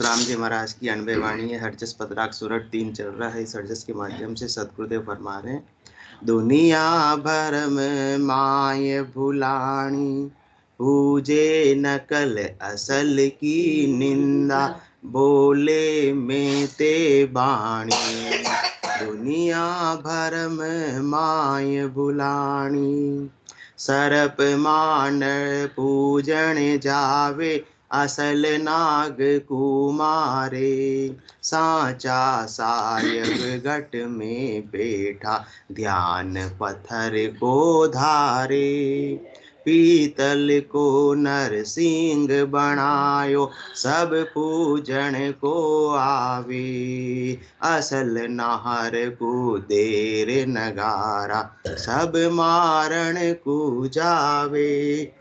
सतराम जी महाराज की 90 वाणी है। हरजस पदराग सुरट 3 चल रहा है। इस हरजस के माध्यम से सतगुरुदेव फरमा रहे हैं, दुनिया भर में माय भुलानी, पूजे नकल असल की निंदा, बोले में ते बाणी। दुनिया भर में माय भुलानी, सरप मान पूजन जावे, असल नाग कुमारे। साचा सायब घट में बैठा, ध्यान पत्थर को धारे। पीतल को नरसिंह बनायो, सब पूजन को आवे। असल नाहर को देर नगारा, सब मारण को जावे।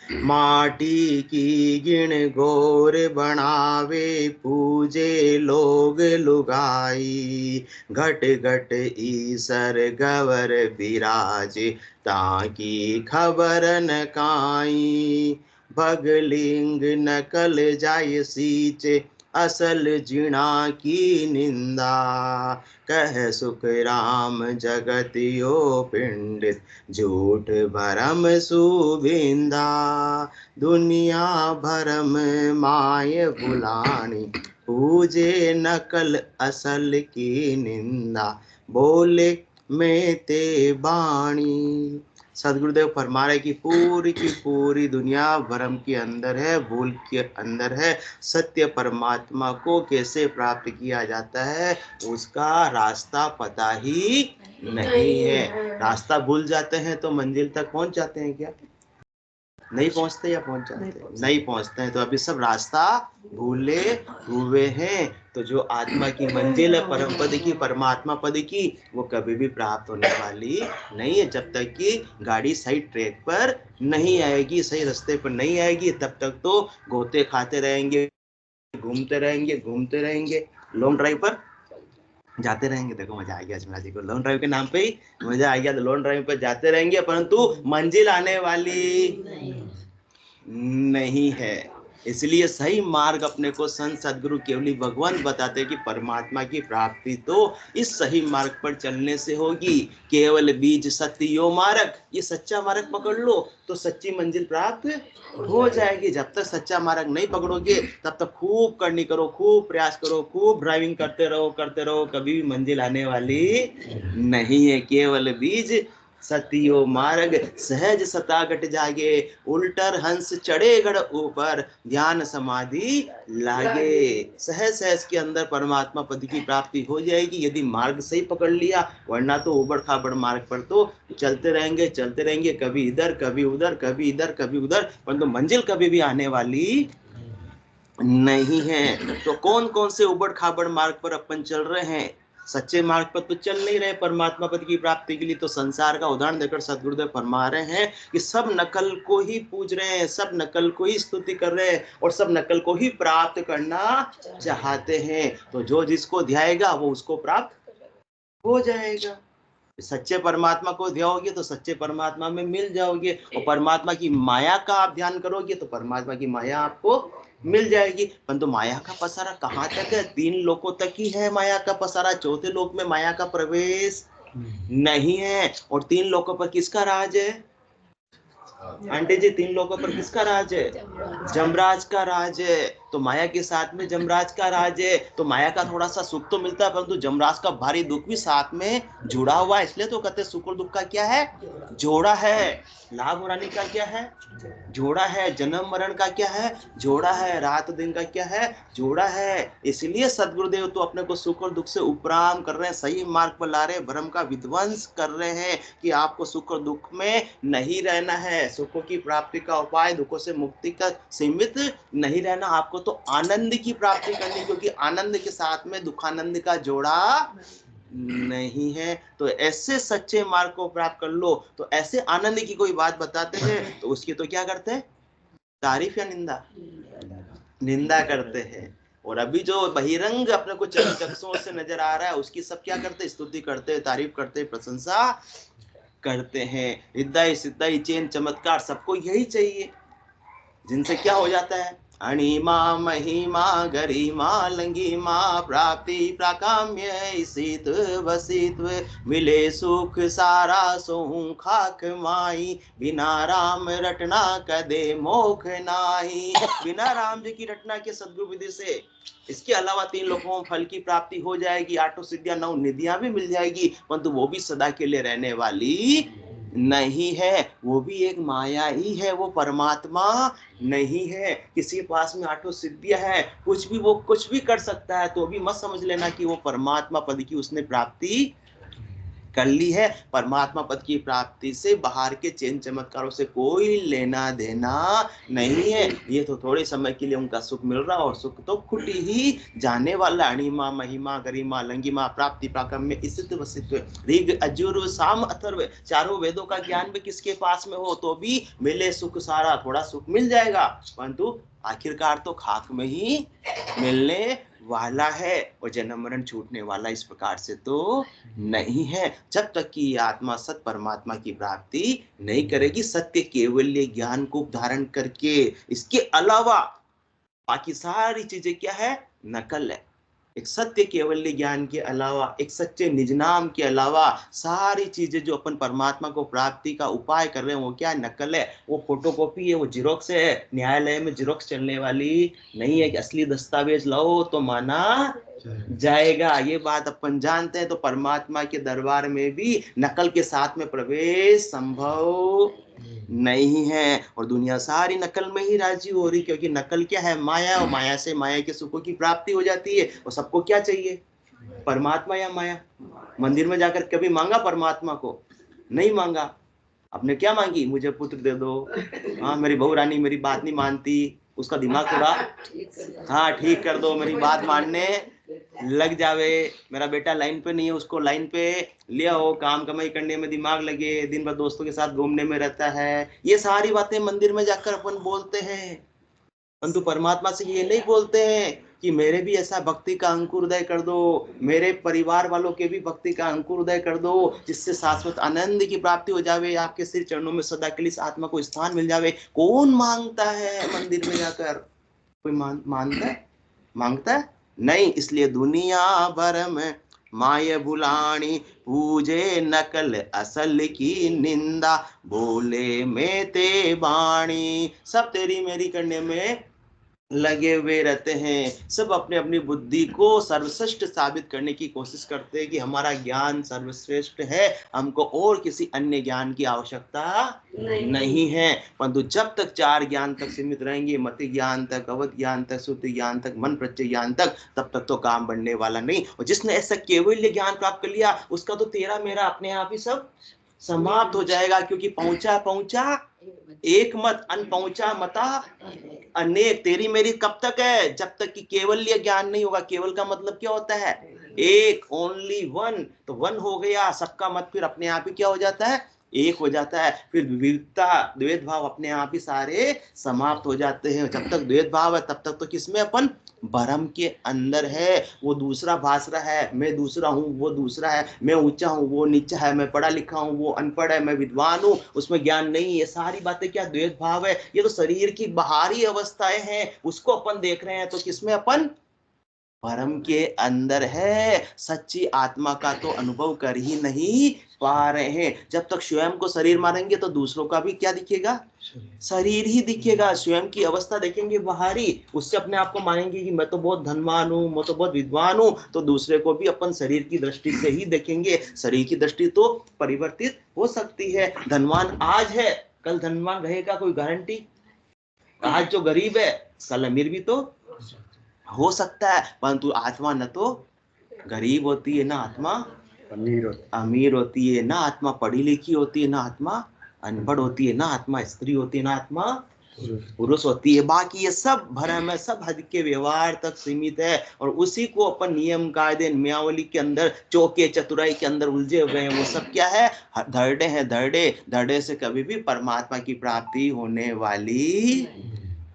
माटी की गिण गोर बनावे, पूजे लोग लुगाई। घट घट ईसर गवर विराजे, ताकि खबर न काई। भगलिंग नकल जाय सींचे, असल जिणा की निंदा। कह सुख राम जगतियो पिंडित, झूठ भरम सुबिंदा। दुनिया भरम माय भुलानी, पूजे नकल असल की निंदा, बोले में ते बाणी। सदगुरुदेव फरमा रहे कि पूरी की पूरी दुनिया भ्रम के अंदर है, भूल के अंदर है। सत्य परमात्मा को कैसे प्राप्त किया जाता है, उसका रास्ता पता ही नहीं है। रास्ता भूल जाते हैं तो मंजिल तक पहुंच जाते हैं क्या? नहीं पहुंचते या पहुंच जाते हैं? नहीं पहुंचते हैं। तो अभी सब रास्ता भूले हुए हैं। तो जो आत्मा की मंजिल है परम पद की, परमात्मा पद की, वो कभी भी प्राप्त होने वाली नहीं है। जब तक कि गाड़ी सही ट्रैक पर नहीं आएगी, सही रास्ते पर नहीं आएगी, तब तक तो गोते खाते रहेंगे, घूमते रहेंगे। लॉन्ग ड्राइव पर जाते रहेंगे। देखो मजा आ गया अजमेरा जी को, लॉन्ग ड्राइव के नाम पे ही मजा आ गया। तो लॉन्ग ड्राइव पर जाते रहेंगे, परंतु मंजिल आने वाली नहीं है। इसलिए सही मार्ग अपने को संत सदगुरु केवली भगवान बताते हैं कि परमात्मा की प्राप्ति तो इस सही मार्ग पर चलने से होगी। केवल बीज सत्य यो मार्ग, ये सच्चा मार्ग पकड़ लो तो सच्ची मंजिल प्राप्त हो जाएगी। जब तक सच्चा मार्ग नहीं पकड़ोगे, तब तक खूब करनी करो, खूब प्रयास करो, खूब ड्राइविंग करते रहो, कभी भी मंजिल आने वाली नहीं है। केवल बीज सतियो मार्ग, सहज सतागट जागे, उल्टर हंस चढ़े गढ़ ऊपर, ध्यान समाधि लागे। सहज सहज के अंदर परमात्मा पद की प्राप्ति हो जाएगी, यदि मार्ग सही पकड़ लिया। वरना तो उबड़ खाबड़ मार्ग पर तो चलते रहेंगे, कभी इधर कभी उधर, कभी इधर कभी उधर, परंतु मंजिल कभी भी आने वाली नहीं है। तो कौन कौन से उबड़ खाबड़ मार्ग पर अपन चल रहे हैं? सच्चे मार्ग पर तो चल नहीं रहे परमात्मा पद की प्राप्ति के लिए। तो संसार का उदाहरण देकर सदगुरुदेव फरमा रहे हैं कि सब नकल को ही पूज रहे हैं, सब नकल को ही स्तुति कर रहे हैं, और सब नकल को ही प्राप्त करना चाहते हैं। तो जो जिसको ध्याएगा वो उसको प्राप्त हो जाएगा। सच्चे परमात्मा को ध्याओगे तो सच्चे परमात्मा में मिल जाओगे, और परमात्मा की माया का आप ध्यान करोगे तो परमात्मा की माया आपको मिल जाएगी। परंतु माया का पसारा कहाँ तक है? 3 लोकों तक ही है माया का पसारा, चौथे लोक में माया का प्रवेश नहीं है। और 3 लोकों पर किसका राज है आंटी जी? 3 लोकों पर किसका राज है? जमराज का राज है। तो माया के साथ में जमराज का राज है। तो माया का थोड़ा सा सुख तो मिलता है, परंतु जमराज का भारी दुख भी साथ में जुड़ा हुआ है। इसलिए तो कहते सुख और दुख का क्या है? जोड़ा है। लाभ और हानि का क्या है? जोड़ा है। जन्म मरण का क्या है? जोड़ा है। रात दिन का क्या है? जोड़ा है। इसलिए सदगुरुदेव तो अपने को सुख और दुख से उपराम कर रहे हैं, सही मार्ग पर ला रहे हैं, भ्रम का विध्वंस कर रहे हैं कि आपको सुख और दुख में नहीं रहना है। सुखों की प्राप्ति का उपाय, दुखों से मुक्ति का सीमित नहीं रहना, आपको तो आनंद की प्राप्ति करनी, क्योंकि आनंद के साथ में दुखानंद का जोड़ा नहीं है। तो ऐसे सच्चे मार्ग को प्राप्त कर लो। तो ऐसे आनंद की कोई बात बताते हैं तो उसकी तो क्या करते हैं? तारीफ या निंदा? निंदा करते हैं। और अभी जो बहिरंग अपने को चक्षुओं से नजर आ रहा है, उसकी सब क्या करते हैं? स्तुति करते हैं, तारीफ करते हैं, प्रशंसा करते हैं। हृदय सिद्धि चैन चमत्कार सबको यही चाहिए, जिनसे क्या हो जाता है? अणिमा महिमा गरिमा लंगिमा प्राप्ति प्राकाम्य शीत वसित्व मिले सुख सारा सोहू खाक माई बिना राम रटना कदे मोख नाही। बिना राम जी की रटना के सद्गुरु विधि से इसके अलावा 3 लोगों में फल की प्राप्ति हो जाएगी, 8 सिद्धियां 9 निधियां भी मिल जाएगी, परंतु वो भी सदा के लिए रहने वाली नहीं है, वो भी एक माया ही है, वो परमात्मा नहीं है। किसी के पास में 8 सिद्धियां है, वो कुछ भी कर सकता है, तो भी मत समझ लेना कि वो परमात्मा पद की उसने प्राप्ति कर ली है। परमात्मा पद की प्राप्ति से बाहर के चेन चमत्कारों से कोई लेना देना नहीं है। ये तो थोड़े समय के लिए उनका सुख मिल रहा, और सुख तो खुट ही जाने वाला। अणिमा महिमा गरिमा लंगिमा प्राप्ति प्राकम्य ईसित वसित्व ऋग यजुर्वेद साम अथर्व, चारों वेदों का ज्ञान भी किसके पास में हो तो भी मिले सुख सारा, थोड़ा सुख मिल जाएगा, परंतु आखिरकार तो खाक में ही मिलने वाला है, और जन्म मरण छूटने वाला इस प्रकार से तो नहीं है। जब तक कि आत्मा सत परमात्मा की प्राप्ति नहीं करेगी, सत्य केवल ज्ञान को धारण करके, इसके अलावा बाकी सारी चीजें क्या है, नकल है। एक सत्य केवल्य ज्ञान के अलावा, एक सच्चे निज नाम के अलावा सारी चीजें जो अपन परमात्मा को प्राप्ति का उपाय कर रहे हैं वो क्या है, नकल है, वो फोटोकॉपी है, वो जिरोक्स है। न्यायालय में जिरोक्स चलने वाली नहीं है कि असली दस्तावेज लाओ तो माना जाएगा। ये बात अपन जानते हैं। तो परमात्मा के दरबार में भी नकल के साथ में प्रवेश संभव नहीं है, और दुनिया सारी नकल में ही राजी हो रही, क्योंकि नकल क्या है, माया, और माया से माया के सुखों की प्राप्ति हो जाती है। और सबको क्या चाहिए, परमात्मा या माया? मंदिर में जाकर कभी मांगा परमात्मा को? नहीं मांगा। आपने क्या मांगी, मुझे पुत्र दे दो। हाँ, मेरी बहू रानी मेरी बात नहीं मानती, उसका दिमाग थोड़ा हाँ ठीक कर दो, मेरी बात मानने लग जावे। मेरा बेटा लाइन पे नहीं है, उसको लाइन पे ले आओ, काम कमाई करने में दिमाग लगे, दिन भर दोस्तों के साथ घूमने में रहता है। ये सारी बातें मंदिर में जाकर अपन बोलते हैं, परंतु परमात्मा से ये नहीं बोलते हैं कि मेरे भी ऐसा भक्ति का अंकुर उदय कर दो, मेरे परिवार वालों के भी भक्ति का अंकुर उदय कर दो, जिससे शाश्वत आनंद की प्राप्ति हो जावे, आपके सिर चरणों में सदा के लिए इस आत्मा को स्थान मिल जावे। कौन मांगता है मंदिर में जाकर? कोई मानता है? मांगता है नहीं। इसलिए दुनिया भर में माय भुलानी पूजे नकल असल की निंदा, बोले में ते बाणी। सब तेरी मेरी करने में लगे हुए रहते हैं, सब अपने अपनी बुद्धि को सर्वश्रेष्ठ साबित करने की कोशिश करते हैं कि हमारा ज्ञान सर्वश्रेष्ठ है, हमको और किसी अन्य ज्ञान की आवश्यकता नहीं है। परंतु जब तक 4 ज्ञान तक सीमित रहेंगे, मति ज्ञान तक, अवध ज्ञान तक, श्रुति ज्ञान तक, मन प्रत्यय ज्ञान तक, तब तक तो काम बनने वाला नहीं। और जिसने ऐसा केवल ज्ञान प्राप्त कर लिया, उसका तो तेरा मेरा अपने आप ही सब समाप्त हो जाएगा, क्योंकि पहुंचा पहुंचा एक मत, अनपहुंचा मता अनेक। तेरी मेरी कब तक है? जब तक कि केवल्य ज्ञान नहीं होगा। केवल का मतलब क्या होता है? एक, ओनली वन। तो वन हो गया, सबका मत फिर अपने आप ही क्या हो जाता है? एक हो जाता है। फिर विविधता, द्वैत भाव अपने आप ही सारे समाप्त हो जाते हैं। जब तक द्वैत भाव है तब तक तो किसमें अपन? भ्रम के अंदर है। वो दूसरा भास रहा है, मैं दूसरा हूँ, वो दूसरा है, मैं ऊंचा हूँ, वो नीचा है, मैं पढ़ा लिखा हूँ, वो अनपढ़ है, मैं विद्वान हूँ, उसमें ज्ञान नहीं है। सारी बातें क्या? द्वैत भाव है। ये तो शरीर की बाहरी अवस्थाएं हैं, उसको अपन देख रहे हैं। तो किसमें अपन? भ्रम के अंदर है। सच्ची आत्मा का तो अनुभव कर ही नहीं पा रहे हैं। जब तक स्वयं को शरीर मानेंगे तो दूसरों का भी क्या दिखेगा? शरीर ही दिखेगा। स्वयं की अवस्था देखेंगे बाहरी, उससे अपने आप को मानेंगे कि मैं तो बहुत धनवान हूँ, मैं तो बहुत विद्वान हूँ, तो दूसरे को भी अपन शरीर की दृष्टि से ही देखेंगे। शरीर की दृष्टि तो परिवर्तित हो सकती है। धनवान आज है, कल धनवान रहेगा, कोई गारंटी? आज जो गरीब है कल अमीर भी तो हो सकता है, परंतु आत्मा न तो गरीब होती है, ना आत्मा अमीर होती है, ना आत्मा पढ़ी लिखी होती है, ना आत्मा अनपढ़ होती है, ना आत्मा स्त्री होती है, ना आत्मा पुरुष होती है। बाकी ये सब भ्रम है, सब हद के व्यवहार तक सीमित है, और उसी को अपन नियम कायदे नियमावली के अंदर, चौके चतुराई के अंदर उलझे हुए हैं। वो सब क्या है? धरडे हैं, धरडे। धरडे से कभी भी परमात्मा की प्राप्ति होने वाली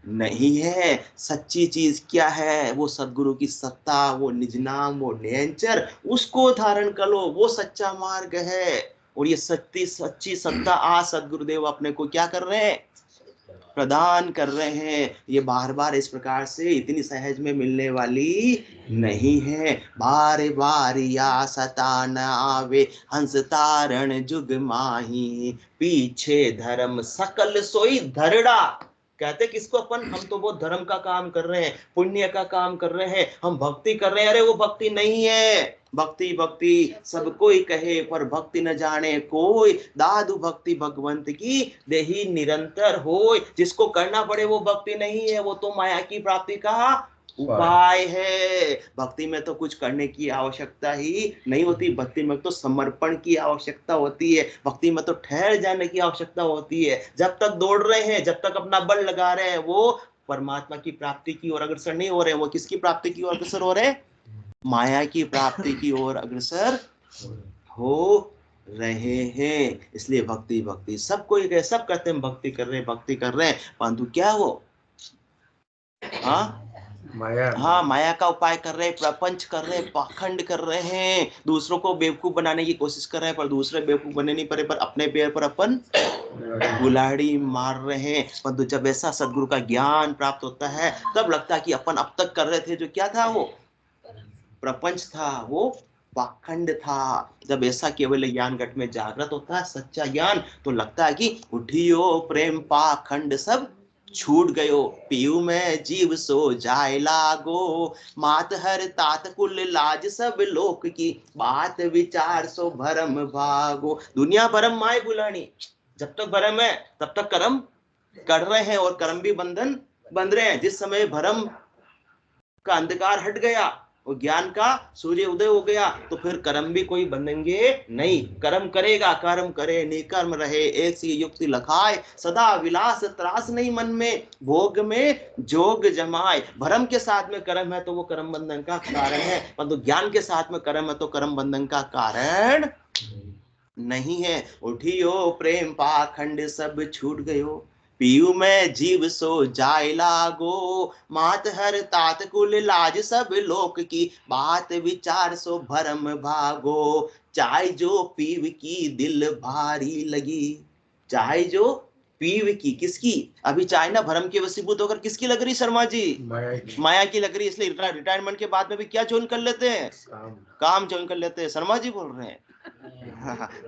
नहीं है। सच्ची चीज क्या है? वो सदगुरु की सत्ता, वो निज नाम, वो नेचर, उसको धारण कर लो, वो सच्चा मार्ग है। और ये सच्ची सच्ची सत्ता आज सदगुरुदेव अपने को क्या कर रहे हैं? प्रदान कर रहे हैं। ये बार बार इस प्रकार से इतनी सहज में मिलने वाली नहीं है। बार बार या सतान आवे हंस तारण जुग माही, पीछे धर्म सकल सोई धरड़ा। कहते किसको अपन, हम तो वो धर्म का काम कर रहे हैं, पुण्य का काम कर रहे हैं, हम भक्ति कर रहे हैं। अरे वो भक्ति नहीं है। भक्ति भक्ति सब कोई कहे पर भक्ति न जाने कोई, दादु भक्ति भगवंत की देही निरंतर होय। जिसको करना पड़े वो भक्ति नहीं है, वो तो माया की प्राप्ति का उपाय है। भक्ति में तो कुछ करने की आवश्यकता ही नहीं होती। भक्ति में तो समर्पण की आवश्यकता होती है। भक्ति में तो ठहर जाने की आवश्यकता होती है। जब तक दौड़ रहे हैं, जब तक अपना बल लगा रहे हैं, वो परमात्मा की प्राप्ति की ओर अग्रसर नहीं हो रहे। वो किसकी प्राप्ति की ओर अग्रसर हो रहे? माया की प्राप्ति की ओर अग्रसर हो रहे हैं। इसलिए भक्ति भक्ति सब कोई कहे, सब कहते हैं भक्ति कर रहे हैं, भक्ति कर रहे हैं, परंतु क्या वो हाँ माया का उपाय कर रहे हैं, प्रपंच कर रहे हैं, पाखंड कर रहे हैं, दूसरों को बेवकूफ बनाने की कोशिश कर रहे हैं, पर दूसरे बेवकूफ बनने नहीं पड़े, पर अपने पैर पर अपन गुलाड़ी मार रहे हैं। परंतु जब ऐसा सदगुरु का ज्ञान प्राप्त होता है, तब लगता है कि अपन अब तक कर रहे थे जो क्या था, वो प्रपंच था, वो पाखंड था। जब ऐसा केवल ज्ञान घट में जागृत होता है, सच्चा ज्ञान, तो लगता है कि उठियो प्रेम पाखंड सब छूट गयो, पीऊ में जीव सो जाए लागो, मात हर तात कुल लाज सब लोक की, बात विचार सो भरम भागो। दुनिया भरम माय बुलानी, जब तक भरम है तब तक कर्म कर रहे हैं, और कर्म भी बंधन बंध रहे हैं। जिस समय भरम का अंधकार हट गया और ज्ञान का सूर्य उदय हो गया, तो फिर कर्म भी कोई बंधेंगे नहीं। कर्म करेगा, कर्म करे निकर्म रहे, एक सी युक्ति लखाए, सदा विलास त्रास नहीं मन में, भोग में जोग जमाए। भरम के साथ में कर्म है तो वो कर्म बंधन का कारण है, परंतु ज्ञान के साथ में कर्म है तो कर्म बंधन का कारण नहीं है। उठियो प्रेम पाखंड सब छूट गयो, पीयू में जीव सो जाए लागो, मात हर तात कुल लाज सब लोक की, बात विचार सो भरम भागो। चाय जो पीव की दिल भारी लगी, चाय जो पीव की, किसकी? अभी चाय ना भरम के वशीभूत होकर किसकी लग रही शर्मा जी? माया की लग रही। इसलिए रिटायरमेंट के बाद में भी क्या ज्वाइन कर लेते हैं? काम ज्वाइन कर लेते हैं। शर्मा जी बोल रहे हैं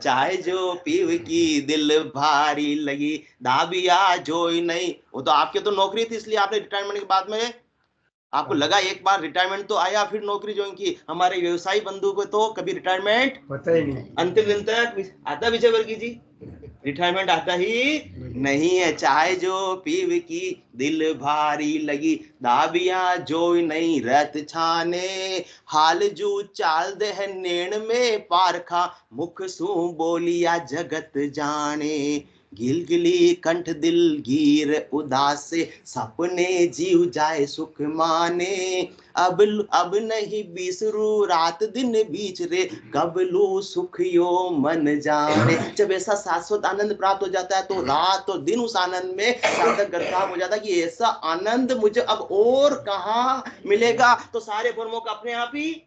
चाहे जो पीव की दिल भारी लगी, दाबिया जोई नहीं। वो तो आपके तो नौकरी थी, इसलिए आपने रिटायरमेंट के बाद में आपको लगा एक बार रिटायरमेंट तो आया, फिर नौकरी ज्वाइन की। हमारे व्यवसायी बंधु को तो कभी रिटायरमेंट पता ही नहीं, अंतिम दिन तक आता। विजय वर्गीय जी, रिटायरमेंट आता ही नहीं है। चाहे जो पीव की दिल भारी लगी, दाबिया जो नहीं रत छाने, हाल जू चाल दह नेण में पारखा, मुख सू बोलिया जगत जाने। गिलगिली कंठ दिल गीर उदास से, सपने जीव जाए सुख माने। अब नहीं बिसरू रात दिन बीच रे, कब लू सुख यो मन जाने। जब ऐसा शाश्वत आनंद प्राप्त हो जाता है तो रात और दिन उस आनंद में साधक गर्भाव हो जाता है कि ऐसा आनंद मुझे अब और कहाँ मिलेगा। तो सारे भ्रमों का अपने आप ही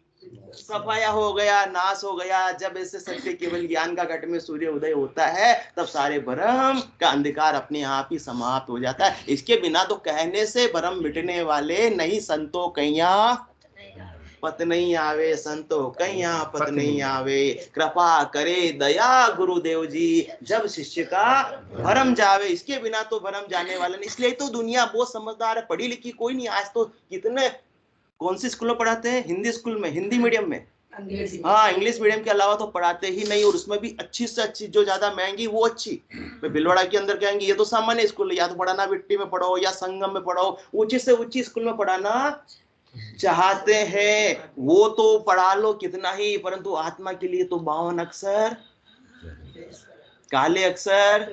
सफाया हो गया, नाश हो गया। जब ऐसे सत्य केवल ज्ञान का घट में सूर्य उदय होता है, तब सारे भ्रम का अंधकार अपने आप ही समाप्त हो जाता है। इसके बिना तो कहने से भ्रम मिटने वाले नहीं। संतो कैया पत नहीं आवे, संतो कैया पत नहीं आवे, कृपा करे दया गुरुदेव जी, जब शिष्य का भरम जावे। इसके बिना तो भरम जाने वाले नहीं। इसलिए तो दुनिया बहुत समझदार है, पढ़ी लिखी कोई नहीं। आज तो कितने, कौन सी स्कूल में पढ़ाते हैं? हिंदी स्कूल में, हिंदी मीडियम में। हाँ, इंग्लिश मीडियम के अलावा तो पढ़ाते ही नहीं, और उसमें भी अच्छी से अच्छी, जो ज्यादा महंगी वो अच्छी। भिलवाड़ा के अंदर कहेंगे ये तो सामान्य स्कूल है, या तो पढ़ाना बिट्टी में पढ़ो या संगम में पढ़ो, ऊंची से ऊंची स्कूल में पढ़ाना चाहते हैं। वो तो पढ़ा लो कितना ही, परंतु आत्मा के लिए तो 52 अक्षर, काले अक्षर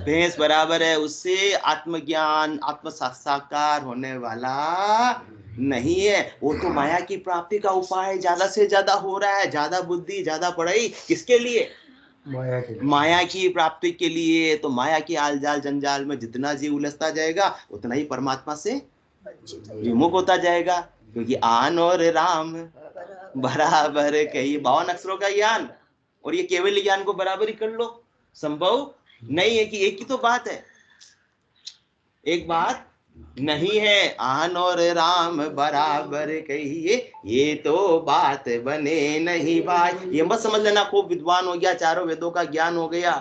भैंस बराबर है। उससे आत्मज्ञान, आत्म साक्षात्कार होने वाला नहीं है। वो तो माया की प्राप्ति का उपाय ज्यादा से ज्यादा हो रहा है। ज्यादा बुद्धि, ज्यादा पढ़ाई, किसके लिए? माया की प्राप्ति के लिए। तो माया की आल जाल जंजाल में जितना जीव उलझता जाएगा, उतना ही परमात्मा से विमुख होता जाएगा। क्योंकि आन और राम बराबर कही, 52 अक्षरों का ज्ञान और ये केवल ज्ञान को बराबर ही कर लो, संभव नहीं है कि एक ही तो बात है। एक बात नहीं है, आन और राम बराबर कहिए, ये तो बात बने नहीं भाई। ये मत समझ लेना खूब विद्वान हो गया, चारों वेदों का ज्ञान हो गया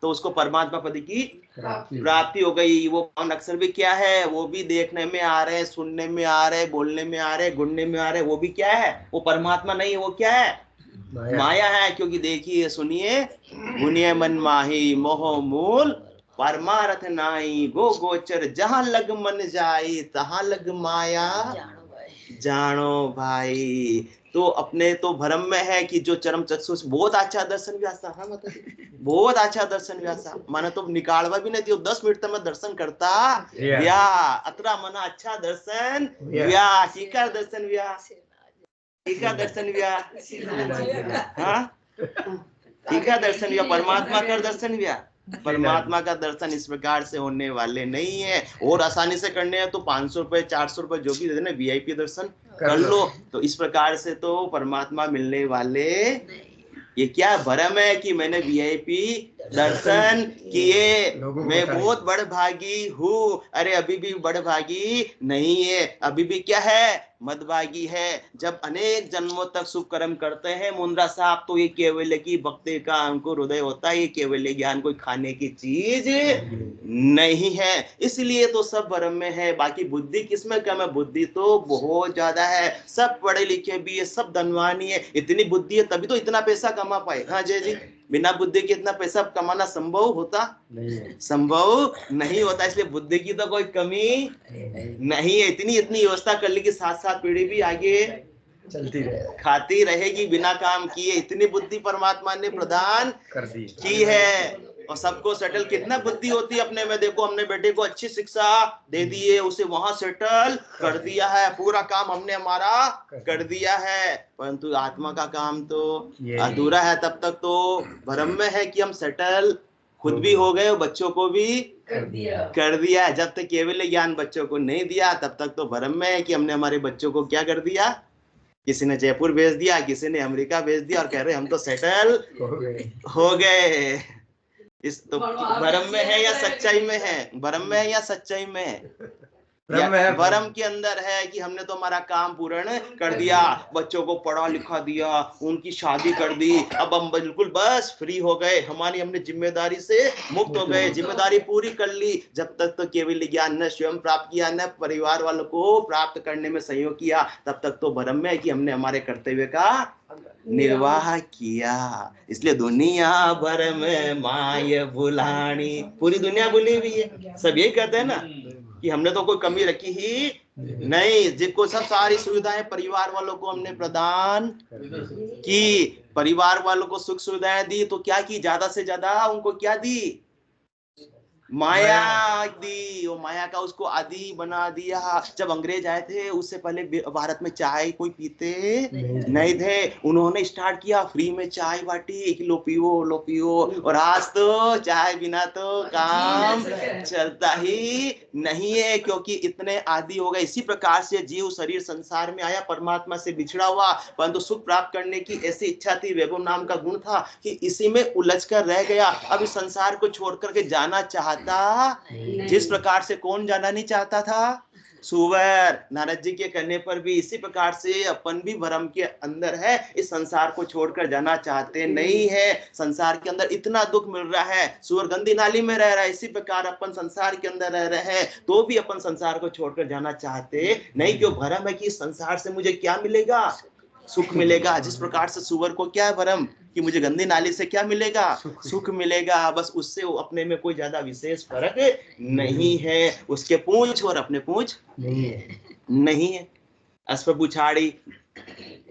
तो उसको परमात्मा पद की प्राप्ति हो गई। वो पावन अक्षर भी क्या है, वो भी देखने में आ रहे, सुनने में आ रहे, बोलने में आ रहे, गुणने में आ रहे, वो भी क्या है, वो परमात्मा नहीं, वो क्या है, माया है। क्योंकि देखिए सुनिए, गुनिय मन माही मोह मूल, परमार्थ नाई गो गोचर, जहां लग मन जाई तहां लग माया जानो भाई। तो अपने तो भ्रम में है कि जो चरम चक्षु, बहुत अच्छा दर्शन व्यासा, हाँ मतलब बहुत अच्छा दर्शन व्यासा, माने तो निकालवा भी नहीं थी 10 मिनट तक मैं दर्शन करता व्या, अतरा मना अच्छा दर्शन व्या, शिका दर्शन व्या, शिका दर्शन व्या, हाँ शिका दर्शन व्या, परमात्मा का दर्शन व्या। परमात्मा का दर्शन इस प्रकार से होने वाले नहीं है, और आसानी से करने हैं तो 500 रुपए 400 रुपए जो भी दे देना, वीआईपी दर्शन कर लो। तो इस प्रकार से तो परमात्मा मिलने वाले, ये क्या भरम है कि मैंने वीआईपी दर्शन किए, मैं बहुत बड़भागी हूँ। अरे अभी भी बड़भागी नहीं है, अभी भी क्या है, मदभागी है। जब अनेक जन्मों तक शुभ कर्म करते हैं मुंद्रा साहब, तो ये केवल की भक्ति का अंकुर हृदय होता है, ये केवल ज्ञान कोई खाने की चीज नहीं है। इसलिए तो सब भरम में है। बाकी बुद्धि किसमें कम है, बुद्धि तो बहुत ज्यादा है, सब पढ़े लिखे भी है, सब धनवानी है, इतनी बुद्धि है तभी तो इतना पैसा कमा पाए। हाँ जय जी, बिना बुद्धि के इतना पैसा कमाना संभव होता संभव नहीं होता। इसलिए बुद्धि की तो कोई कमी नहीं है। इतनी इतनी व्यवस्था कर ली कि 7-7 पीढ़ी भी आगे चलती रहे, खाती रहेगी बिना काम किए, इतनी बुद्धि परमात्मा ने प्रदान कर दी की है। और सबको सेटल, कितना बुद्धि होती है अपने में। देखो हमने बेटे को अच्छी शिक्षा दे दी है, उसे वहां सेटल कर दिया है, पूरा काम हमने हमारा कर दिया है, परंतु आत्मा का काम तो अधूरा है। तब तक तो भ्रम में है कि हम सेटल खुद भी हो गए, बच्चों को भी कर दिया। जब तक केवल ज्ञान बच्चों को नहीं दिया तब तक तो भ्रम में है कि हमने हमारे बच्चों को क्या कर दिया, किसी ने जयपुर भेज दिया, किसी ने अमेरिका भेज दिया, और कह रहे हम तो सेटल हो गए। इस तो भ्रम में है या सच्चाई में है, भ्रम में है या सच्चाई में है, भ्रम के अंदर है कि हमने तो हमारा काम पूर्ण कर दिया, बच्चों को पढ़ा लिखा दिया, उनकी शादी कर दी, अब हम बिल्कुल बस फ्री हो गए, हमने जिम्मेदारी से मुक्त हो गए, जिम्मेदारी पूरी कर ली। जब तक तो केवल ज्ञान न स्वयं प्राप्त किया, न परिवार वालों को प्राप्त करने में सहयोग किया, तब तक तो भ्रम में है कि हमने हमारे कर्तव्य का निर्वाह किया। इसलिए दुनिया भर में माय भुलानी, पूरी दुनिया भूली हुई है। सब यही कहते हैं ना कि हमने तो कोई कमी रखी ही नहीं, जिनको सब सारी सुविधाएं परिवार वालों को हमने प्रदान की, परिवार वालों को सुख सुविधाएं दी, तो क्या की, ज्यादा से ज्यादा उनको क्या दी, माया दी। वो माया का उसको आदि बना दिया। जब अंग्रेज आए थे उससे पहले भारत में चाय कोई पीते नहीं थे, उन्होंने स्टार्ट किया फ्री में चाय बांटी कि लो पियो लो पियो, और आज तो चाय बिना तो काम चलता ही नहीं है, क्योंकि इतने आदि हो गए। इसी प्रकार से जीव शरीर संसार में आया, परमात्मा से बिछड़ा हुआ, परंतु सुख प्राप्त करने की ऐसी इच्छा थी, वैभव नाम का गुण था कि इसी में उलझ कर रह गया। अब इस संसार को छोड़ करके जाना चाहता, जिस प्रकार से कौन जाना नहीं चाहता था, सुवर। नारद जी के कहने पर भी इसी प्रकार से अपन भी भ्रम के अंदर है, इस संसार को छोड़कर जाना चाहते नहीं है। संसार के अंदर इतना दुख मिल रहा है, सुवर गंदी नाली में रह रहा है, इसी प्रकार अपन संसार के अंदर रह रहे हैं, तो भी अपन संसार को छोड़कर जाना चाहते नहीं। क्यों, भ्रम है कि इस संसार से मुझे क्या मिलेगा, सुख मिलेगा। जिस प्रकार से सुवर को क्या भ्रम कि मुझे गंदी नाली से क्या मिलेगा, सुख मिलेगा, बस उससे अपने में कोई ज्यादा विशेष फर्क नहीं है। उसके पूंछ और अपने पूंछ नहीं है। अश्व पुछाड़ी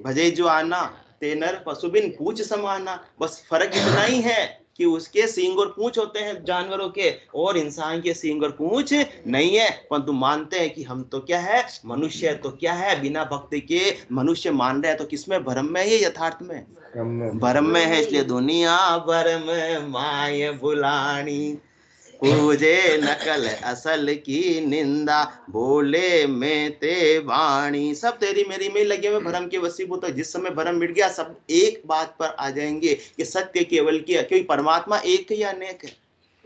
भजे जो आना, तेनर पशुबिन पूछ समाना, बस फर्क इतना ही है कि उसके सींग और पूंछ होते हैं जानवरों के, और इंसान के सींग और पूंछ नहीं है। परंतु मानते हैं कि हम तो क्या है, मनुष्य तो क्या है, बिना भक्ति के मनुष्य मान रहे हैं। तो किसमें, भ्रम में है, यथार्थ में भ्रम में है। इसलिए दुनिया भर में माय भुलानी, पूजे नकल असल की निंदा, बोले में ते वाणी, सब तेरी मेरी में लगे हुए भ्रम के वशीभूत। तो जिस समय भ्रम मिट गया, सब एक बात पर आ जाएंगे कि सत्य केवल की है, क्योंकि परमात्मा एक है या अनेक है,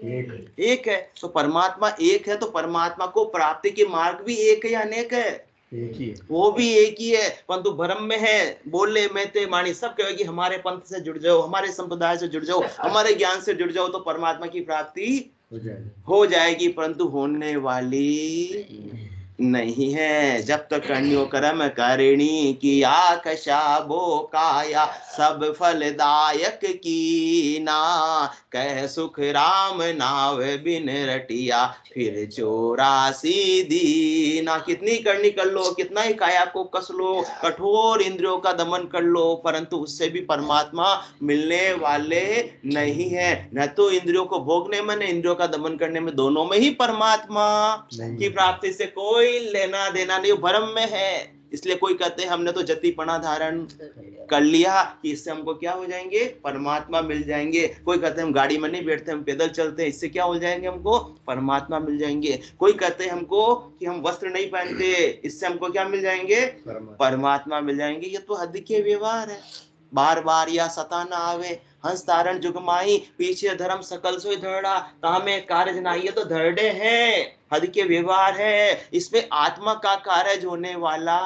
एक है। तो परमात्मा एक है, तो परमात्मा को प्राप्ति के मार्ग भी एक है या अनेक है? एक ही है। वो भी एक ही है, परंतु भ्रम में है। बोले मेते माणी सब कहेगी हमारे पंथ से जुड़ जाओ, हमारे संप्रदाय से जुड़ जाओ, हमारे ज्ञान से जुड़ जाओ तो परमात्मा की प्राप्ति हो जाएगी, परंतु होने वाली नहीं है। जब तक कन्यो कर्म करिणी किया कशाबो काया, सब फलदायक की ना कह सुख राम नाव बिन रटिया, फिर 84 दीना। कितनी करनी कर लो, कितना ही काया को कस लो, कठोर इंद्रियों का दमन कर लो, परंतु उससे भी परमात्मा मिलने वाले नहीं है। न तो इंद्रियों को भोगने में, न इंद्रियों का दमन करने में, दोनों में ही परमात्मा की प्राप्ति से कोई लेना देना नहीं, भ्रम में है। इसलिए कोई कहते हैं हमने तो जतिपना धारण कर लिया कि इससे हमको क्या हो जाएंगे, परमात्मा मिल जाएंगे। कोई कहते हैं हम गाड़ी में नहीं बैठते, हम पैदल चलते हैं, इससे क्या हो जाएंगे, हमको परमात्मा मिल जाएंगे। कोई कहते हैं हमको कि हम वस्त्र नहीं पहनते, इससे हमको क्या मिल जाएंगे, परमात्मा मिल जाएंगे। ये तो हद के व्यवहार है। बार बार या सताना आवे, हंस तारण जुगमाई, पीछे धर्म सकल सोई धरड़ा, तामे कार्य नहीं, ये तो धरड़े हैं, हद के व्यवहार है। इसमें आत्मा का कार्य होने वाला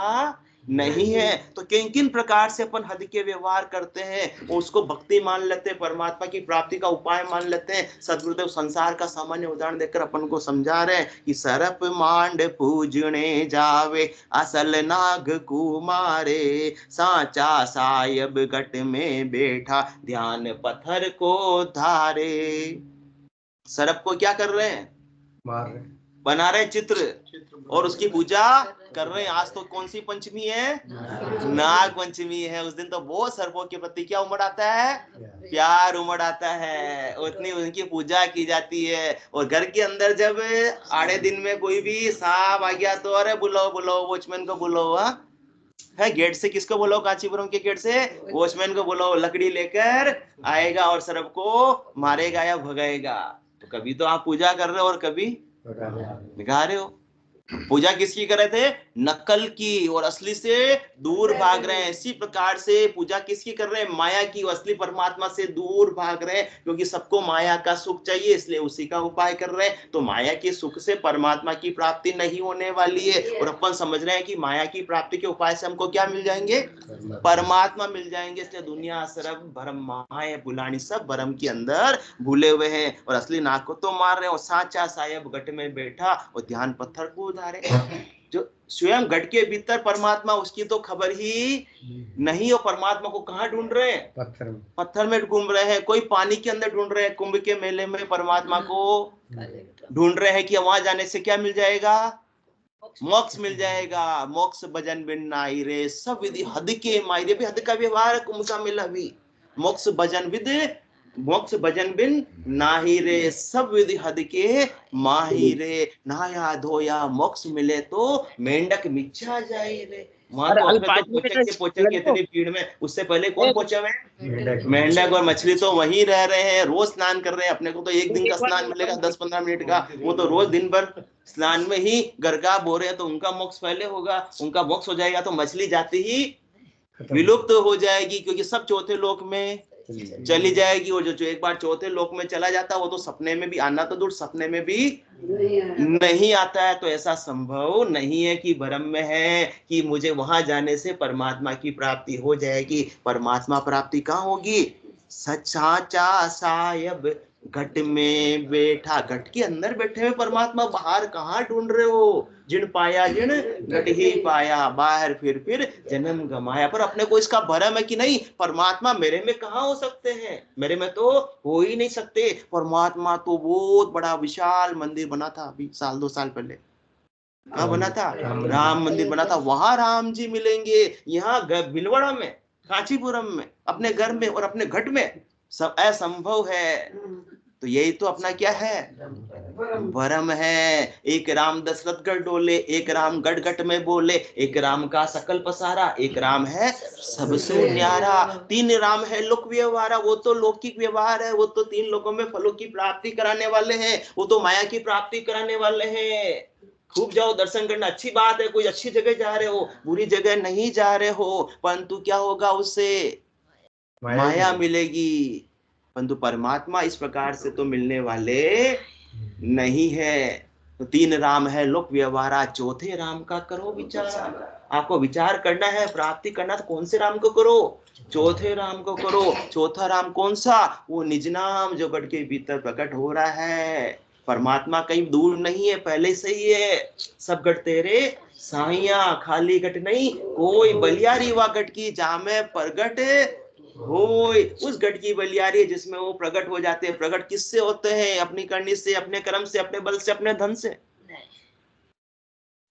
नहीं है। तो किन किन प्रकार से अपन हद के व्यवहार करते हैं, उसको भक्ति मान लेते हैं, परमात्मा की प्राप्ति का उपाय मान लेते हैं। सदगुरुदेव संसार का सामान्य उदाहरण देकर अपन को समझा रहे हैं कि सरप मांड पूजने जावे, असल नाग कुमारे, साचा सायब घट में बैठा, ध्यान पत्थर को धारे। सरप को क्या कर रहे हैं, मार रहे, बना रहे चित्र, और उसकी पूजा कर रहे हैं। आज तो कौन सी पंचमी है, नाग पंचमी है। उस दिन तो बहुत सर्पों के प्रति क्या उमड़ आता है, प्यार उमड़ आता है, उतनी उनकी पूजा की जाती है। और घर के अंदर जब आड़े दिन में कोई भी सांप आ गया तो अरे बुलाओ बुलाओ, वॉचमैन को बुलाओ, है गेट से, किसको बुलाओ, कांचीपुरम के गेट से वॉचमैन को बुलाओ, लकड़ी लेकर आएगा और सर्प को मारेगा या भगाएगा। तो कभी तो आप पूजा कर रहे हो और कभी दिखा रहे हो। पूजा किसकी कर रहे थे, नकल की, और असली से दूर भाग रहे हैं। इसी प्रकार से पूजा किसकी कर रहे हैं, माया की, असली परमात्मा से दूर भाग रहे हैं, क्योंकि सबको माया का सुख चाहिए, इसलिए उसी का उपाय कर रहे हैं। तो माया के सुख से परमात्मा की प्राप्ति नहीं होने वाली है। और अपन समझ रहे हैं कि माया की प्राप्ति के उपाय से हमको क्या मिल जाएंगे, परमात्मा मिल जाएंगे। इसलिए दुनिया सरब भरम माया बुलानी, सब भरम के अंदर भूले हुए हैं, और असली नाग को तो मार रहे हैं। और साचा सायब घट में बैठा और ध्यान पत्थर को उधारे। जो स्वयं घट के भीतर परमात्मा, उसकी तो खबर ही नहीं। और परमात्मा को कहाँ ढूंढ रहे हैं, पत्थर में घूम रहे हैं। कोई पानी के अंदर ढूंढ रहे हैं, कुंभ के मेले में परमात्मा को ढूंढ रहे हैं कि वहां जाने से क्या मिल जाएगा, मोक्ष मिल जाएगा। मोक्ष भजन बिन नाई रे, सब विधि हद के माई रे। भी हद का व्यवहार है कुंभ का मेला भी। मोक्ष भजन विद, मोक्ष भजन बिन नाही रे, सब विधि हद के माही रे। नहाया धोया मोक्ष मिले तो मेंढक मिच्छा जाए रे। वहां तो पहुंचेंगे इतनी भीड़ में, उससे पहले कौन पहुंचे हुए, मेंढक और मछली तो वहीं रह रहे हैं, रोज स्नान कर रहे हैं। अपने को तो एक दिन का स्नान मिलेगा 10-15 मिनट का, वो तो रोज दिन भर स्नान में ही गर्गाब हो रहे हैं। तो उनका मोक्ष पहले होगा, उनका मोक्ष हो जाएगा तो मछली जाती ही विलुप्त हो जाएगी, क्योंकि सब चौथे लोक में चली जाएगी। और जो एक बार चौथे लोक में चला जाता है वो तो सपने में भी, आना तो दूर, सपने में भी नहीं आता है। तो ऐसा संभव नहीं है कि भ्रम में है कि मुझे वहां जाने से परमात्मा की प्राप्ति हो जाएगी। परमात्मा प्राप्ति कहाँ होगी, सच्चा सायब घट में बैठा। घट के अंदर बैठे हुए परमात्मा, बाहर कहाँ ढूंढ रहे हो। जिन पाया जिन घट ही पाया, बाहर फिर जन्म गमाया। पर अपने को इसका भरम है कि नहीं, परमात्मा मेरे में कहाँ हो सकते हैं, मेरे में तो हो ही नहीं सकते। परमात्मा तो बहुत बड़ा विशाल मंदिर बना था अभी 1-2 साल पहले। कहाँ बना था, राम मंदिर बना था, वहां राम जी मिलेंगे। यहाँ भिलवाड़ा में, कांचीपुरम में, अपने घर में और अपने घट में सब असंभव है। तो यही तो अपना क्या है, भरम है। एक राम दशरथ गढ़ डोले, एक राम गढ़ गढ़ में बोले, एक राम का सकल पसारा, एक राम है सबसे न्यारा। 3 राम है लोक व्यवहारा। वो तो लौकिक व्यवहार है, वो तो 3 लोकों में फलों की प्राप्ति कराने वाले हैं, वो तो माया की प्राप्ति कराने वाले हैं। खूब जाओ दर्शन करना, अच्छी बात है, कोई अच्छी जगह जा रहे हो, बुरी जगह नहीं जा रहे हो, परंतु क्या होगा, उससे माया मिलेगी। परंतु परमात्मा इस प्रकार से तो मिलने वाले नहीं है। तो 3 राम है लोक व्यवहारा, चौथे राम का करो विचार। आपको विचार करना है, प्राप्ति करना तो कौन से राम को करो? चौथे राम को करो। चौथा राम कौन सा? वो निज नाम जो गढ़ के भीतर प्रकट हो रहा है। परमात्मा कहीं दूर नहीं है, पहले से ही है। सब गढ़ तेरे साइया, खाली गढ़ नहीं कोई। बलियारी वा गढ़ की जामे प्रगट होय, उस गढ़ की बलियारी है जिसमें वो प्रकट हो जाते हैं। प्रकट किससे होते हैं? अपनी करनी से, अपने कर्म से, अपने बल से, अपने धन से।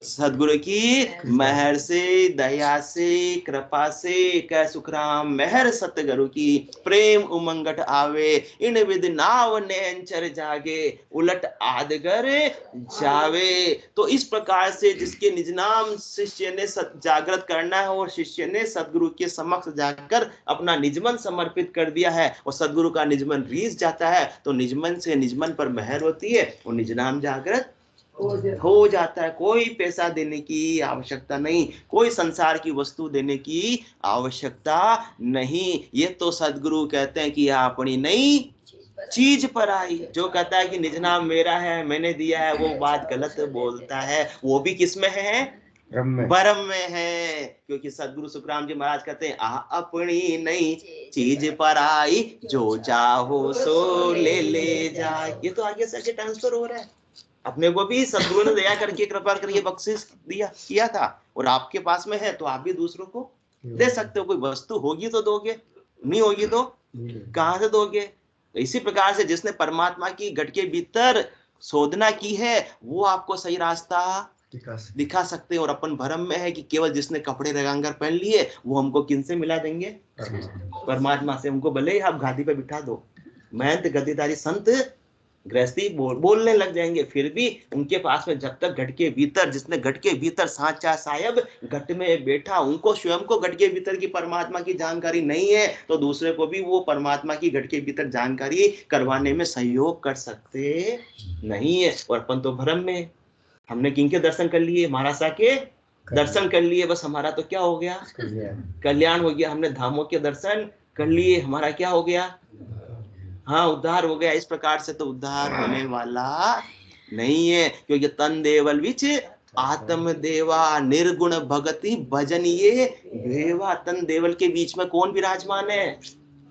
सदगुरु की मेहर से, दया से, कृपा से, कह सुखराम मेहर सतगुरु की। प्रेम उमंगट आवे, इन विद नाव नैनचर जागे, उलट आदगर जावे। तो इस प्रकार से जिसके निज नाम शिष्य ने जागृत करना है और शिष्य ने सदगुरु के समक्ष जाकर अपना निजमन समर्पित कर दिया है और सदगुरु का निजमन रीझ जाता है, तो निजमन से निजमन पर मेहर होती है और निज नाम जागृत हो जाता है। कोई पैसा देने की आवश्यकता नहीं, कोई संसार की वस्तु देने की आवश्यकता नहीं। ये तो सदगुरु कहते हैं कि अपनी नई चीज पर आई। जो कहता है कि निज नाम मेरा है, मैंने दिया है, वो बात गलत बोलता है। वो भी किसमें है? ब्रह्म में है। क्योंकि सदगुरु सुखराम जी महाराज कहते हैं अपनी नई चीज पर आई, जो चाहो सो ले ले जाए। ये तो आगे से ट्रांसफर हो रहा है। अपने को भी सदगुरु ने दया करके कृपा करके बख्शिश दिया किया था और आपके पास में है तो आप भी दूसरों को दे सकते हो। कोई वस्तु होगी तो दोगे, नहीं होगी तो कहां से दोगे? तो इसी प्रकार से जिसने परमात्मा की गढ़ के भीतर शोधना की है वो आपको सही रास्ता दिखा सकते हैं। और अपन भ्रम में है कि केवल जिसने कपड़े रंगाकर पहन लिए वो हमको किनसे मिला देंगे? परमात्मा से। हमको भले ही आप गादी पे बिठा दो, महंत गद्दीदारी संत गृहस्थी बोलने लग जाएंगे, फिर भी उनके पास में जब तक घट के भीतर, जिसने घट के भीतर साचा साहेब घट में बैठा, उनको स्वयं को घट के भीतर की परमात्मा की जानकारी नहीं है, तो दूसरे को भी वो परमात्मा की घट के भीतर जानकारी करवाने में सहयोग कर सकते नहीं है। और अपन तो भ्रम में, हमने किनके दर्शन कर लिए? महाराज साहब के दर्शन कर लिए, बस हमारा तो क्या हो गया? कल्याण हो गया। हमने धामों के दर्शन कर लिए, हमारा क्या हो गया? हाँ, उद्धार हो गया। इस प्रकार से तो उद्धार होने वाला नहीं है। क्योंकि तन देवल विच आत्म देवा, निर्गुण भगति भजन ये भेवा। तन देवल के बीच में कौन विराजमान है?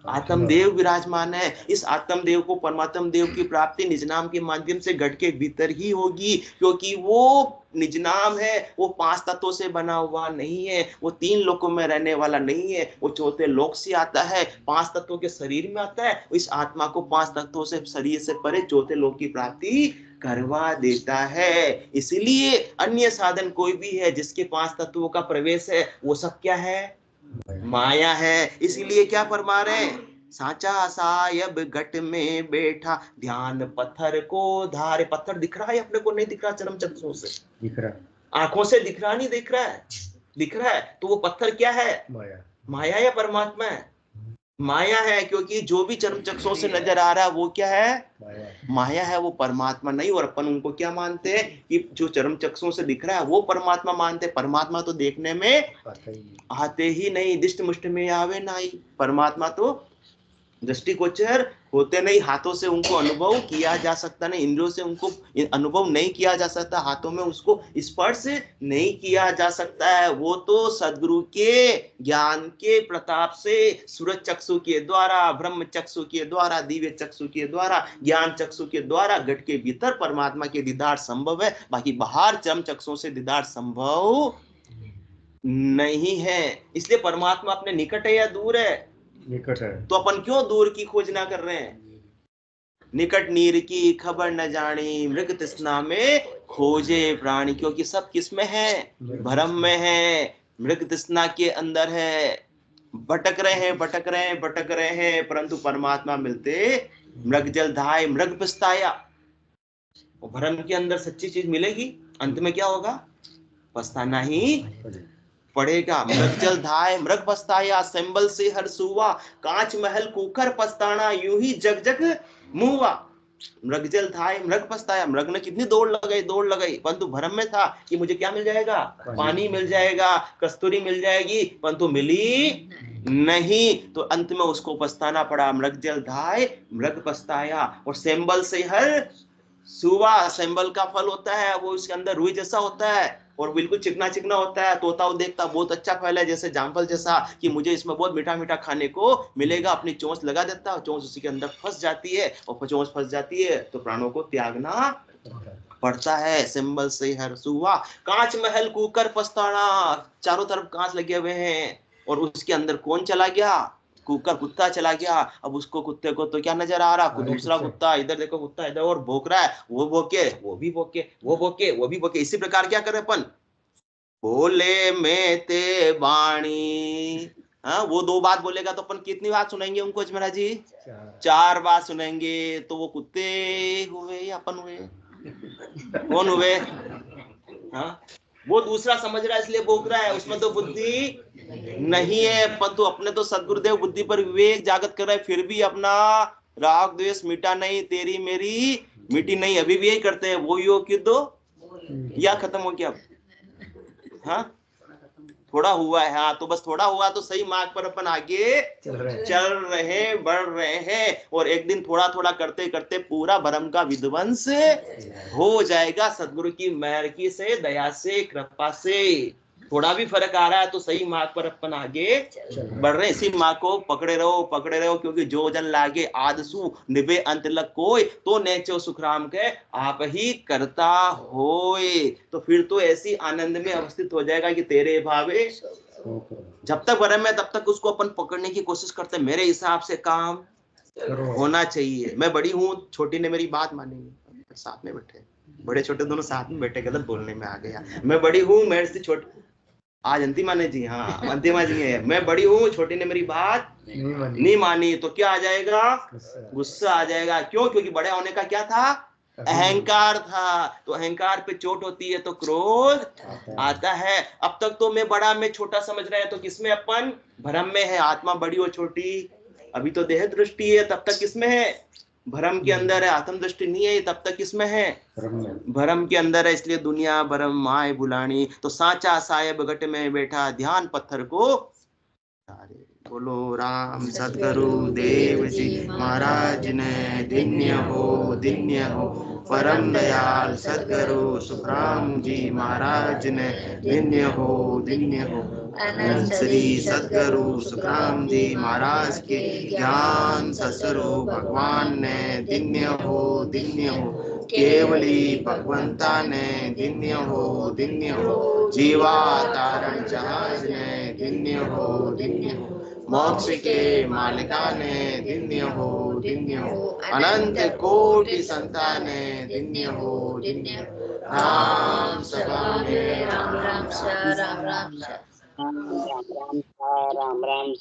आत्मदेव विराजमान है। इस आत्मदेव को, परमात्म देव की प्राप्ति निज नाम के माध्यम से घट के भीतर ही होगी। क्योंकि वो निज नाम है, वो 5 तत्वों से बना हुआ नहीं है, वो 3 लोकों में रहने वाला नहीं है, वो चौथे लोक से आता है, 5 तत्वों के शरीर में आता है। इस आत्मा को 5 तत्वों से शरीर से परे चौथे लोक की प्राप्ति करवा देता है। इसलिए अन्य साधन कोई भी है जिसके 5 तत्वों का प्रवेश है, वो सब क्या है? माया है। इसीलिए क्या फरमा रहे? साचा सायब घट में बैठा, ध्यान पत्थर को धारे। पत्थर दिख रहा है अपने को? नहीं दिख रहा। चरम चक्षुओं से दिख रहा, आंखों से दिख रहा, नहीं दिख रहा है? दिख रहा है। तो वो पत्थर क्या है? माया या परमात्मा है? माया है। क्योंकि जो भी चरम चक्षुओं से नजर आ रहा है वो क्या है? माया है, वो परमात्मा नहीं। और अपन उनको क्या मानते हैं कि जो चरम चक्षुओं से दिख रहा है वो परमात्मा मानते हैं। परमात्मा तो देखने में आते ही नहीं, दिष्ट मुष्ट में आवे नहीं। परमात्मा तो दृष्टिगोचर होते नहीं, हाथों से उनको अनुभव किया जा सकता नहीं, इंद्रियों से उनको अनुभव नहीं किया जा सकता, हाथों में उसको स्पर्श नहीं किया जा सकता है। वो तो सदगुरु के ज्ञान के प्रताप से सूरज चक्षु के द्वारा, ब्रह्म चक्षु के द्वारा, दिव्य चक्षु के द्वारा, ज्ञान चक्षु के द्वारा घट के भीतर परमात्मा के दीदार संभव है। बाकी बाहर चरम चक्षुओं से दीदार संभव नहीं है। इसलिए परमात्मा अपने निकट है या दूर है? निकट है। तो अपन क्यों दूर की खोज ना कर रहे हैं? निकट नीर की खबर न जानी, मृग तृष्णा में खोजे प्राणी। क्योंकि सब किस में है? भ्रम में है, मृग तृष्णा के अंदर है। भटक रहे हैं, भटक रहे हैं, भटक रहे हैं, परंतु परमात्मा मिलते मृग जल धाय मृग पछताया। भ्रम के अंदर सच्ची चीज मिलेगी, अंत में क्या होगा? पछताना ही पड़ेगा। मृग जल धाय मृग पछताया, संबल से हर सुवा, कांच महल कुकर पछताना, यूं ही जग जग मुआ। मृग जल धाय मृग पछताया। मृग ने कितनी दौड़ लगाई, परंतु भ्रम में था कि मुझे क्या मिल जाएगा? पानी मिल जाएगा, कस्तूरी मिल जाएगी, परंतु मिली नहीं, तो अंत में उसको पछताना पड़ा। मृग जल धाय मृग पछताया। और सेम्बल से हर सुवा, सेम्बल का फल होता है वो उसके अंदर रुई जैसा होता है और बिल्कुल चिकना चिकना होता है। तोता वो देखता बहुत अच्छा फल है जैसे जामफल जैसा, कि मुझे इसमें बहुत मीठा मीठा खाने को मिलेगा। अपनी चोंच लगा देता है, चोंच उसी के अंदर फंस जाती है और चोंच फंस जाती है तो प्राणों को त्यागना पड़ता है। सिंबल से हर सुवा, कांच महल कूकर पछताना। चारों तरफ कांच लगे हुए हैं और उसके अंदर कौन चला गया? कुकर, कुत्ता चला गया। अब उसको कुत्ते को तो क्या नजर आ रहा? दूसरा कुत्ता, इधर देखो कुत्ता इधर और भौंक रहा है, वो भौंके वो भी भौंके, वो भौंके वो भी भौंके। इसी प्रकार क्या करे अपन? बोले में ते बाणी। हाँ, वो दो बात बोलेगा तो अपन कितनी बात सुनेंगे उनको अजमेरा जी? चार बात सुनेंगे। तो वो कुत्ते हुए या अपन हुए? कौन हुए? हाँ, वो दूसरा समझ रहा है इसलिए भोग रहा है, उसमें तो बुद्धि नहीं है। परंतु अपने तो सदगुरुदेव बुद्धि पर विवेक जागृत कर रहे हैं, फिर भी अपना राग द्वेष मिटा नहीं, तेरी मेरी मिटी नहीं, अभी भी यही करते हैं। वो योग युद्ध या खत्म हो गया? हाँ, थोड़ा हुआ है। हाँ, तो बस थोड़ा हुआ तो सही मार्ग पर अपन आगे चल रहे बढ़ रहे हैं। और एक दिन थोड़ा थोड़ा करते करते पूरा भरम का विध्वंस हो जाएगा सदगुरु की मेहर की से, दया से, कृपा से। थोड़ा भी फर्क आ रहा है तो सही मार्ग पर अपन आगे बढ़ रहे हैं। इसी मार्ग को पकड़े रहो, क्योंकि जो जन लागे आदसु निभे अंत लग कोय, तो नेचो सुखराम के आप ही करता होए। तो फिर तो ऐसी आनंद में अवस्थित हो जाएगा कि तेरे भावे। जब तक भरम है तब तक उसको अपन पकड़ने की कोशिश करते हैं। मेरे हिसाब से काम होना चाहिए, मैं बड़ी हूँ, छोटी ने मेरी बात मानी। साथ में बैठे, बड़े छोटे दोनों साथ में बैठे, गलत बोलने में आ गया। मैं बड़ी हूँ, मेरे से छोटे, आज अंतिमा ने जी, हाँ अंतिमा जी है, मैं बड़ी हूँ, छोटी ने मेरी बात नहीं मानी। तो क्या आ जाएगा? गुस्सा आ जाएगा। क्यों? क्योंकि बड़े होने का क्या था? अहंकार था। तो अहंकार पे चोट होती है तो क्रोध आता है। अब तक तो मैं बड़ा मैं छोटा समझ रहे हैं, तो किसमें अपन? भ्रम में है। आत्मा बड़ी और छोटी अभी तो देह दृष्टि है, तब तक किसमें है? भ्रम के अंदर है। आत्म दृष्टि नहीं है, तब तक किसमें है? भ्रम के अंदर है। इसलिए दुनिया भ्रम माय बुलानी। तो साचा साहेब गट में बैठा ध्यान पत्थर को। बोलो राम सदगुरु देव जी महाराज ने धन्य हो। परम दयाल सदगुरु सुखराम जी महाराज ने धन्य हो। अनंत श्री सदगुरु सुखराम जी महाराज के ज्ञान ससुरु भगवान ने धन्य हो। केवली भगवंता ने धन्य हो। जीवा तारण जहाज ने धन्य हो। मोक्ष के मालिका ने धन्य हो। अनंत कोटि संतान ने धन्य हो। राम सभा में राम राम सा, राम राम सा, राम राम सा, राम राम